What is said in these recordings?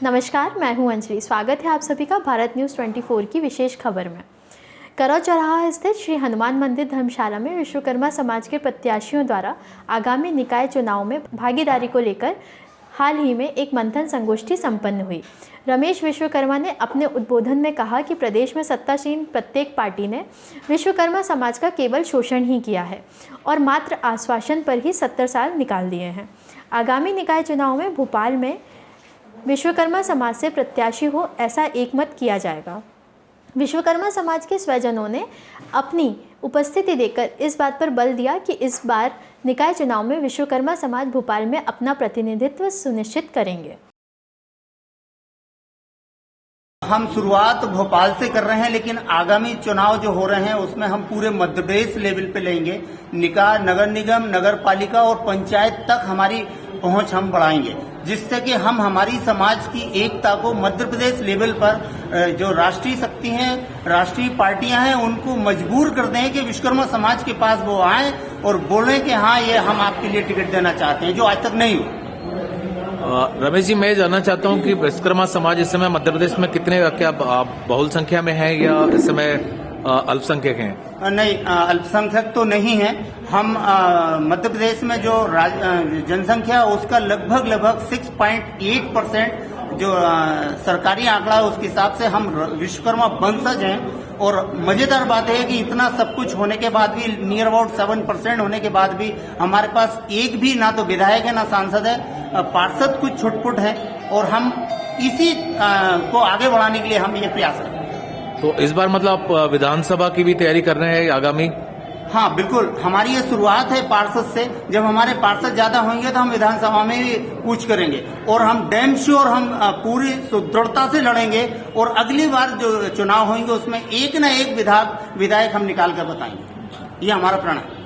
नमस्कार, मैं हूं अंजलि। स्वागत है आप सभी का भारत न्यूज़ 24 की विशेष खबर में। करौ चौराहा स्थित श्री हनुमान मंदिर धर्मशाला में विश्वकर्मा समाज के प्रत्याशियों द्वारा आगामी निकाय चुनाव में भागीदारी को लेकर हाल ही में एक मंथन संगोष्ठी संपन्न हुई। रमेश विश्वकर्मा ने अपने उद्बोधन में कहा कि प्रदेश में सत्तासीन प्रत्येक पार्टी ने विश्वकर्मा समाज का केवल शोषण ही किया है और मात्र आश्वासन पर ही 70 साल निकाल दिए हैं। आगामी निकाय चुनाव में भोपाल में विश्वकर्मा समाज से प्रत्याशी हो, ऐसा एकमत किया जाएगा। विश्वकर्मा समाज के स्वजनों ने अपनी उपस्थिति देकर इस बात पर बल दिया कि इस बार निकाय चुनाव में विश्वकर्मा समाज भोपाल में अपना प्रतिनिधित्व सुनिश्चित करेंगे। हम शुरुआत भोपाल से कर रहे हैं, लेकिन आगामी चुनाव जो हो रहे हैं उसमें हम पूरे मध्य प्रदेश लेवल पे लेंगे। निकाय, नगर निगम, नगर पालिका और पंचायत तक हमारी पहुंच हम बढ़ाएंगे, जिससे कि हम हमारी समाज की एकता को मध्य प्रदेश लेवल पर जो राष्ट्रीय शक्ति हैं, राष्ट्रीय पार्टियां हैं, उनको मजबूर कर दें कि विश्वकर्मा समाज के पास वो आए और बोलें कि हाँ, ये हम आपके लिए टिकट देना चाहते हैं, जो आज तक नहीं हुआ। रमेश जी, मैं जानना चाहता हूं कि विश्वकर्मा समाज इस समय मध्य प्रदेश में कितने, क्या बहुल संख्या में है या इस समय अल्पसंख्यक हैं? नहीं, अल्पसंख्यक तो नहीं है। हम मध्य प्रदेश में जो जनसंख्या उसका लगभग 6.8% जो सरकारी आंकड़ा है उसके हिसाब से हम विश्वकर्मा वंशज हैं। और मजेदार बात है कि इतना सब कुछ होने के बाद भी, नियर अबाउट 7% होने के बाद भी हमारे पास एक भी ना तो विधायक है ना सांसद है, पार्षद कुछ छुटपुट है। और हम इसी को आगे बढ़ाने के लिए हम ये प्रयास करें। तो इस बार मतलब आप विधानसभा की भी तैयारी कर रहे हैं आगामी? हाँ, बिल्कुल। हमारी ये शुरुआत है पार्षद से। जब हमारे पार्षद ज्यादा होंगे तो हम विधानसभा में भी कूच करेंगे और हम डैम श्योर हम पूरी सुदृढ़ता से लड़ेंगे। और अगली बार जो चुनाव होंगे उसमें एक न एक विधायक हम निकाल कर बताएंगे। ये हमारा प्रण है।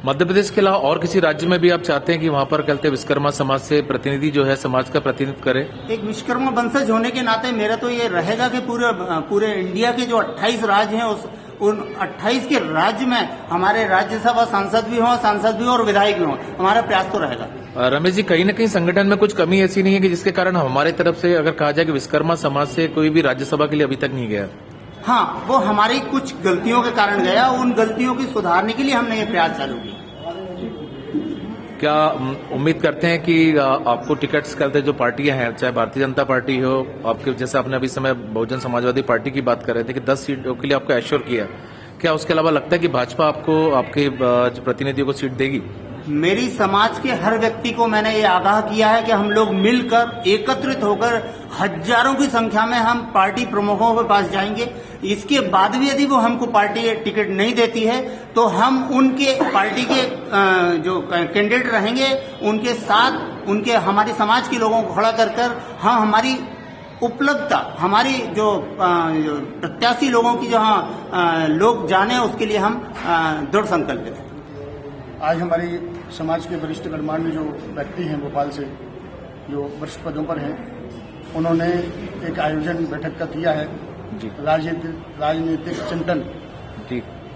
मध्य प्रदेश के अलावा और किसी राज्य में भी आप चाहते हैं कि वहां पर कहते विश्वकर्मा समाज से प्रतिनिधि जो है समाज का प्रतिनिधित्व करे? एक विश्वकर्मा वंशज होने के नाते मेरा तो ये रहेगा कि पूरे इंडिया के जो 28 राज्य हैं उन 28 के राज्य में हमारे राज्यसभा सांसद भी हों और विधायक भी हों। हमारा प्रयास तो रहेगा। रमेश जी, कहीं न कहीं संगठन में कुछ कमी ऐसी नहीं है कि जिसके कारण हमारी तरफ से अगर कहा जाए कि विश्वकर्मा समाज से कोई भी राज्यसभा के लिए अभी तक नहीं गया? हाँ, वो हमारी कुछ गलतियों के कारण गया। उन गलतियों की सुधारने के लिए हमने ये प्रयास चालू किया। क्या उम्मीद करते हैं कि आपको टिकट्स करते जो पार्टियां हैं, चाहे भारतीय जनता पार्टी हो, आपके जैसे आपने अभी समय बहुजन समाजवादी पार्टी की बात कर रहे थे कि 10 सीटों के लिए आपको एश्योर किया, क्या उसके अलावा लगता है कि भाजपा आपको आपके प्रतिनिधियों को सीट देगी? मेरी समाज के हर व्यक्ति को मैंने ये आगाह किया है कि हम लोग मिलकर एकत्रित होकर हजारों की संख्या में हम पार्टी प्रमुखों के पास जाएंगे। इसके बाद भी यदि वो हमको पार्टी टिकट नहीं देती है तो हम उनके पार्टी के जो कैंडिडेट रहेंगे उनके साथ हमारे समाज के लोगों को खड़ा कर हम हमारी उपलब्धता, हमारी जो प्रत्याशी लोगों की जहाँ लोग जाने उसके लिए हम दृढ़ संकल्पित हैं। आज हमारी समाज के वरिष्ठ गणमान्य जो व्यक्ति हैं भोपाल से, जो वरिष्ठ पदों पर हैं, उन्होंने एक आयोजन बैठक का किया है, राजनीतिक चिंतन।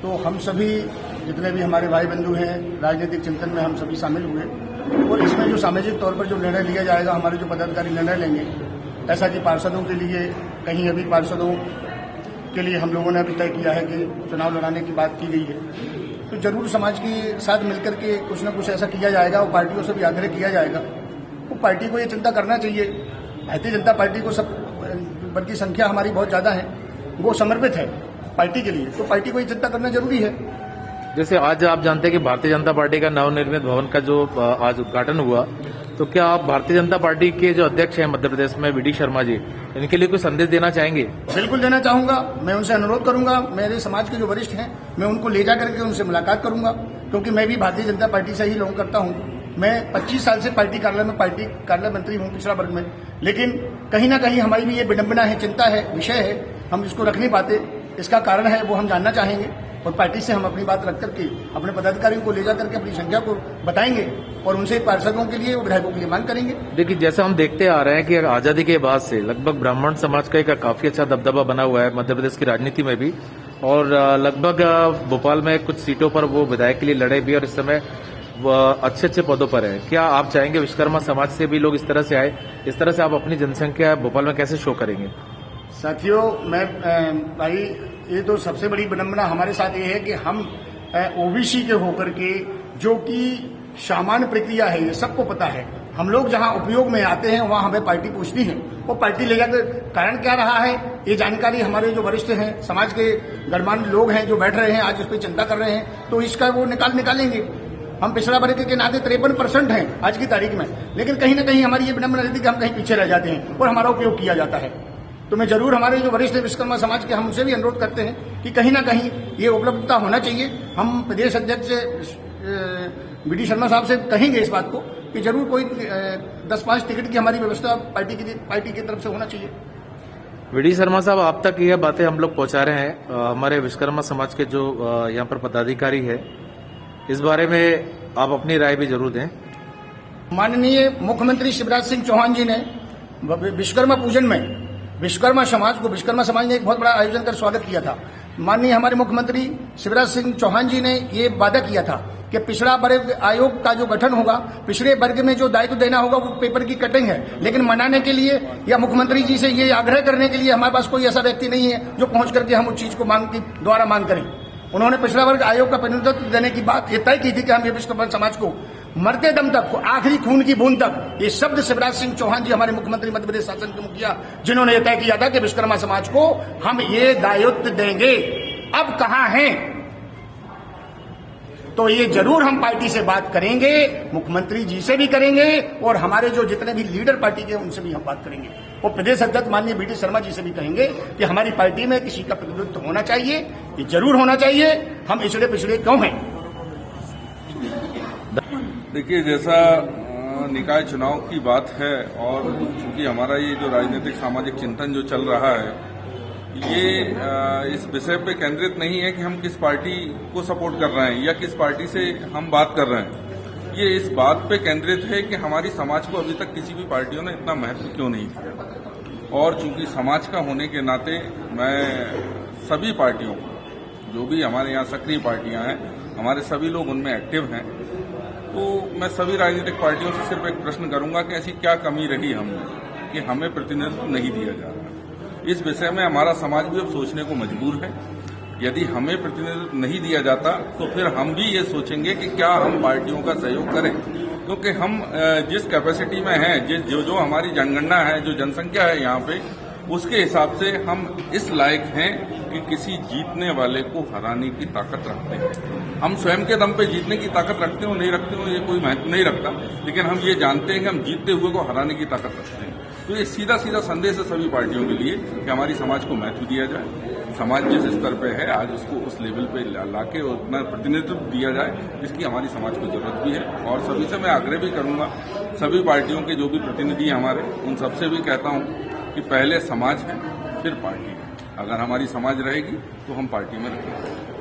तो हम सभी जितने भी हमारे भाई बंधु हैं राजनीतिक चिंतन में हम सभी शामिल हुए। और इसमें जो सामाजिक तौर पर जो निर्णय लिया जाएगा, हमारे जो पदाधिकारी निर्णय लेंगे, ऐसा कि पार्षदों के लिए कहीं अभी पार्षदों के लिए हम लोगों ने अभी तय किया है कि चुनाव लड़ाने की बात की गई है, तो जरूर समाज के साथ मिलकर के कुछ न कुछ ऐसा किया जाएगा। और पार्टियों से भी आग्रह किया जाएगा। वो पार्टी को ये चिंता करना चाहिए। भारतीय जनता पार्टी को सब बल्कि संख्या हमारी बहुत ज्यादा है, वो समर्पित है पार्टी के लिए, तो पार्टी को ये चिंता करना जरूरी है। जैसे आज आप जानते हैं कि भारतीय जनता पार्टी का नवनिर्मित भवन का जो आज उद्घाटन हुआ, तो क्या आप भारतीय जनता पार्टी के जो अध्यक्ष हैं मध्य प्रदेश में वी.डी. शर्मा जी, इनके लिए कोई संदेश देना चाहेंगे? बिल्कुल देना चाहूंगा। मैं उनसे अनुरोध करूंगा, मेरे समाज के जो वरिष्ठ हैं मैं उनको ले जाकर के उनसे मुलाकात करूंगा, क्योंकि मैं भी भारतीय जनता पार्टी से ही लोग करता हूं। मैं 25 साल से पार्टी कार्यालय मंत्री हूं पिछड़ा वर्ग में, लेकिन कहीं ना कहीं हमारी भी ये विडंबना है, चिंता है, विषय है, हम इसको रख नहीं पाते। इसका कारण है वो हम जानना चाहेंगे और पार्टी से हम अपनी बात रख करके अपने पदाधिकारियों को ले जाकर के अपनी संख्या को बताएंगे और उनसे पार्षदों के लिए, विधायकों के लिए मांग करेंगे। देखिए, जैसा हम देखते आ रहे हैं कि आजादी के बाद से लगभग ब्राह्मण समाज का एक काफी अच्छा दबदबा बना हुआ है मध्य प्रदेश की राजनीति में भी, और लगभग भोपाल में कुछ सीटों पर वो विधायक के लिए लड़े भी, और इस समय अच्छे अच्छे पदों पर हैं, क्या आप चाहेंगे विश्वकर्मा समाज से भी लोग इस तरह से आए? इस तरह से आप अपनी जनसंख्या भोपाल में कैसे शो करेंगे? साथियों, मैं भाई ये तो सबसे बड़ी विडंबना हमारे साथ ये है कि हम ओबीसी के होकर के, जो कि सामान्य प्रक्रिया है, ये सबको पता है, हम लोग जहां उपयोग में आते हैं वहां हमें पार्टी पूछती है, वो पार्टी ले जाकर कारण क्या रहा है ये जानकारी हमारे जो वरिष्ठ हैं, समाज के गणमान्य लोग हैं जो बैठ रहे हैं आज इस पर चिंता कर रहे हैं, तो इसका वो निकालेंगे। हम पिछड़ा वर्ग के नाते 53% हैं आज की तारीख में, लेकिन कहीं ना कहीं हमारी ये विडंबना रहती है कि हम कहीं पीछे रह जाते हैं और हमारा उपयोग किया जाता है। तो मैं जरूर हमारे जो वरिष्ठ विश्वकर्मा समाज के, हम उनसे भी अनुरोध करते हैं कि कहीं ना कहीं ये उपलब्धता होना चाहिए। हम प्रदेश अध्यक्ष बीडी शर्मा साहब से कहेंगे इस बात को कि जरूर कोई 10-5 टिकट की हमारी व्यवस्था पार्टी की तरफ से होना चाहिए। वीडी शर्मा साहब, आप तक यह बातें हम लोग पहुंचा रहे हैं, हमारे विश्वकर्मा समाज के जो यहाँ पर पदाधिकारी है, इस बारे में आप अपनी राय भी जरूर दें। माननीय मुख्यमंत्री शिवराज सिंह चौहान जी ने विश्वकर्मा पूजन में विश्वकर्मा समाज ने एक बहुत बड़ा आयोजन कर स्वागत किया था। माननीय हमारे मुख्यमंत्री शिवराज सिंह चौहान जी ने ये वादा किया था कि पिछड़ा वर्ग आयोग का जो गठन होगा, पिछड़े वर्ग में जो दायित्व देना होगा वो पेपर की कटिंग है, लेकिन मनाने के लिए या मुख्यमंत्री जी से ये आग्रह करने के लिए हमारे पास कोई ऐसा व्यक्ति नहीं है जो पहुंच करके हम उस चीज को मांग करें। उन्होंने पिछड़ा वर्ग आयोग का प्रतिनिधित्व देने की बात ये तय की थी कि हम ये विश्वकर्मा समाज को मरते दम तक, आखिरी खून की बूंद तक, ये शब्द शिवराज सिंह चौहान जी हमारे मुख्यमंत्री मध्य प्रदेश शासन के मुखिया, जिन्होंने ये तय किया था कि विश्वकर्मा समाज को हम ये दायित्व देंगे। अब कहां हैं? तो ये जरूर हम पार्टी से बात करेंगे, मुख्यमंत्री जी से भी करेंगे और हमारे जो जितने भी लीडर पार्टी के उनसे भी हम बात करेंगे। और प्रदेश अध्यक्ष माननीय बीडी शर्मा जी से भी कहेंगे कि हमारी पार्टी में किसी का प्रतिनिधित्व होना चाहिए, ये जरूर होना चाहिए। हम इचड़े पिछड़े क्यों हैं? देखिए, जैसा निकाय चुनाव की बात है और चूंकि हमारा ये जो राजनीतिक सामाजिक चिंतन जो चल रहा है, ये इस विषय पे केंद्रित नहीं है कि हम किस पार्टी को सपोर्ट कर रहे हैं या किस पार्टी से हम बात कर रहे हैं। ये इस बात पे केंद्रित है कि हमारी समाज को अभी तक किसी भी पार्टियों ने इतना महत्व क्यों नहीं दिया। और चूंकि समाज का होने के नाते मैं सभी पार्टियों को, जो भी हमारे यहाँ सक्रिय पार्टियां हैं, हमारे सभी लोग उनमें एक्टिव हैं, तो मैं सभी राजनीतिक पार्टियों से सिर्फ एक प्रश्न करूंगा कि ऐसी क्या कमी रही हमने कि हमें प्रतिनिधित्व नहीं दिया जा रहा। इस विषय में हमारा समाज भी अब सोचने को मजबूर है। यदि हमें प्रतिनिधित्व नहीं दिया जाता तो फिर हम भी ये सोचेंगे कि क्या हम पार्टियों का सहयोग करें, क्योंकि हम जिस कैपेसिटी में हैं, जो हमारी जनगणना है, जो जनसंख्या है यहाँ पे, उसके हिसाब से हम इस लायक हैं कि किसी जीतने वाले को हराने की ताकत रखते हैं। हम स्वयं के दम पे जीतने की ताकत रखते हो नहीं रखते हो ये कोई महत्व नहीं रखता, लेकिन हम ये जानते हैं कि हम जीतते हुए को हराने की ताकत रखते हैं। तो ये सीधा सीधा संदेश है सभी पार्टियों के लिए कि हमारी समाज को महत्व दिया जाए। समाज जिस स्तर पे है आज उसको उस लेवल पे लाके उतना प्रतिनिधित्व दिया जाए जिसकी हमारी समाज को जरूरत भी है। और सभी से मैं आग्रह भी करूंगा, सभी पार्टियों के जो भी प्रतिनिधि हैं हमारे, उन सबसे भी कहता हूं कि पहले समाज है फिर पार्टी है। अगर हमारी समाज रहेगी तो हम पार्टी में रहेंगे।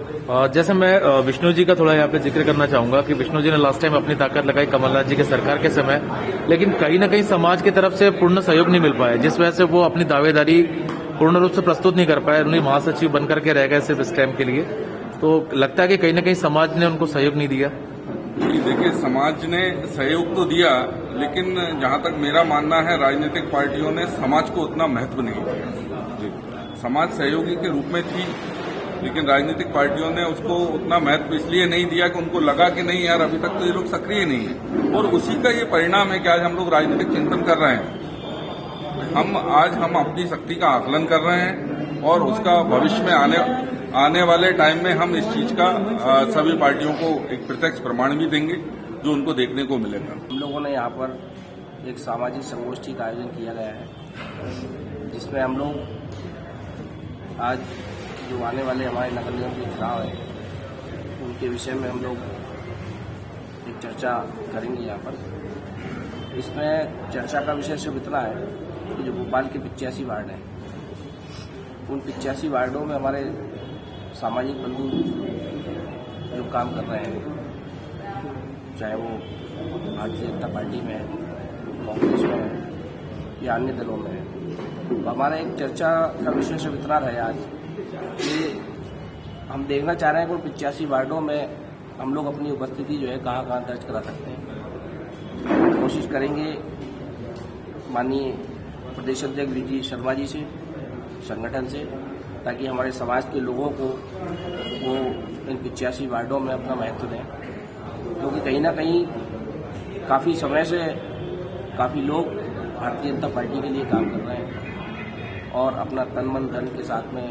जैसे मैं विष्णु जी का थोड़ा यहाँ पे जिक्र करना चाहूंगा कि विष्णु जी ने लास्ट टाइम अपनी ताकत लगाई कमलनाथ जी के सरकार के समय, लेकिन कहीं ना कहीं समाज की तरफ से पूर्ण सहयोग नहीं मिल पाया, जिस वजह से वो अपनी दावेदारी पूर्ण रूप से प्रस्तुत नहीं कर पाए। उन्हें महासचिव बनकर के रह गए सिर्फ इस टाइम के लिए। तो लगता है कि कहीं ना कहीं समाज ने उनको सहयोग नहीं दिया। देखिए, समाज ने सहयोग तो दिया, लेकिन जहां तक मेरा मानना है राजनीतिक पार्टियों ने समाज को उतना महत्व नहीं दिया। समाज सहयोगी के रूप में थी, लेकिन राजनीतिक पार्टियों ने उसको उतना महत्व इसलिए नहीं दिया कि उनको लगा कि नहीं यार अभी तक तो ये लोग सक्रिय नहीं है। और उसी का ये परिणाम है कि आज हम लोग राजनीतिक चिंतन कर रहे हैं। आज हम अपनी शक्ति का आकलन कर रहे हैं और उसका भविष्य में आने वाले टाइम में हम इस चीज का सभी पार्टियों को एक प्रत्यक्ष प्रमाण भी देंगे जो उनको देखने को मिलेगा। हम लोगों ने यहाँ पर एक सामाजिक संगोष्ठी का आयोजन किया गया है, जिसमें हम लोग आज जो आने वाले हमारे नगर निगम के चुनाव है उनके विषय में हम लोग एक चर्चा करेंगे यहाँ पर। इसमें चर्चा का विषय सिर्फ इतना है कि जो भोपाल के 85 वार्ड हैं, उन 85 वार्डों में हमारे सामाजिक बंधु जो काम कर रहे हैं, चाहे वो भारतीय जनता पार्टी में है, कांग्रेस में है या अन्य दलों में है, तो हमारा एक चर्चा का विषय सिर्फ इतना रहे आज कि हम देखना चाह रहे हैं कि उन 85 वार्डों में हम लोग अपनी उपस्थिति जो है कहाँ कहाँ दर्ज करा सकते हैं। कोशिश करेंगे माननीय प्रदेश अध्यक्ष वीटी शर्मा जी से, संगठन से, ताकि हमारे समाज के लोगों को वो इन 85 वार्डों में अपना महत्व दें, क्योंकि कहीं ना कहीं काफ़ी समय से काफ़ी लोग भारतीय जनता पार्टी के लिए काम कर रहे हैं और अपना तन मन धन के साथ में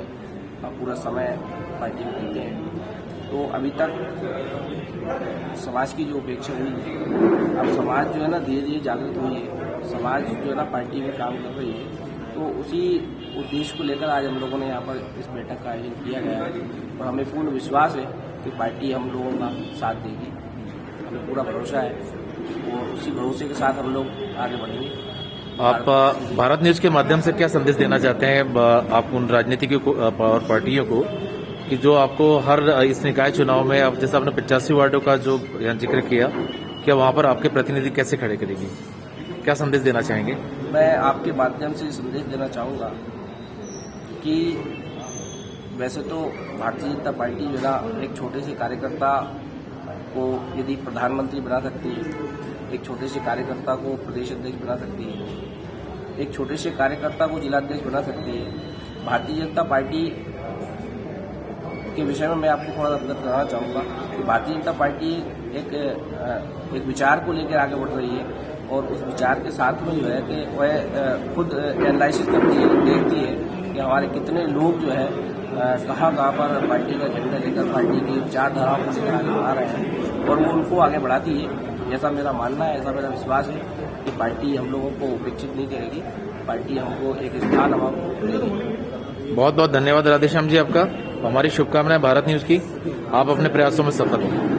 पूरा समय पार्टी में देते हैं। तो अभी तक समाज की जो उपेक्षा हुई है, अब समाज जो है ना धीरे धीरे जागृत हुई है, समाज जो है ना पार्टी में काम कर रही है। तो उसी उद्देश्य को लेकर आज हम लोगों ने यहाँ पर इस बैठक का आयोजन किया गया है और हमें पूर्ण विश्वास है कि पार्टी हम लोगों का साथ देगी। हमें पूरा भरोसा है और उसी भरोसे के साथ हम लोग आगे बढ़ेंगे। आप भारत न्यूज के माध्यम से क्या संदेश देना चाहते हैं आप उन राजनीतिकों को और पार्टियों को कि जो आपको हर इस निकाय चुनाव में, अब जैसे आपने 85 वार्डों का जो यहाँ जिक्र किया, क्या वहाँ पर आपके प्रतिनिधि कैसे खड़े करेंगे, क्या संदेश देना चाहेंगे? मैं आपके माध्यम से संदेश देना चाहूँगा कि वैसे तो भारतीय जनता पार्टी जो है ना एक छोटे से कार्यकर्ता को यदि प्रधानमंत्री बना सकती है, एक छोटे से कार्यकर्ता को प्रदेश अध्यक्ष बना सकती है, एक छोटे से कार्यकर्ता को जिलाध्यक्ष बना सकती है। भारतीय जनता पार्टी के विषय में मैं आपको थोड़ा अवगत कराना चाहूँगा कि भारतीय जनता पार्टी एक विचार को लेकर आगे बढ़ रही है और उस विचार के साथ में जो है कि वह खुद एनालिसिस करती है, देखती है कि हमारे कितने लोग जो है कहाँ पर पार्टी का झंडा लेकर पार्टी की विचारधाराओं को लेकर आगे बढ़ा रहे हैं और वो उनको आगे बढ़ाती है। ऐसा मेरा मानना है, ऐसा मेरा विश्वास है कि पार्टी हम लोगों को उपेक्षित नहीं करेगी, पार्टी हमको एक स्थान हमको देगी। बहुत बहुत धन्यवाद राधेश्याम जी आपका। हमारी शुभकामनाएं भारत न्यूज की, आप अपने प्रयासों में सफल हों।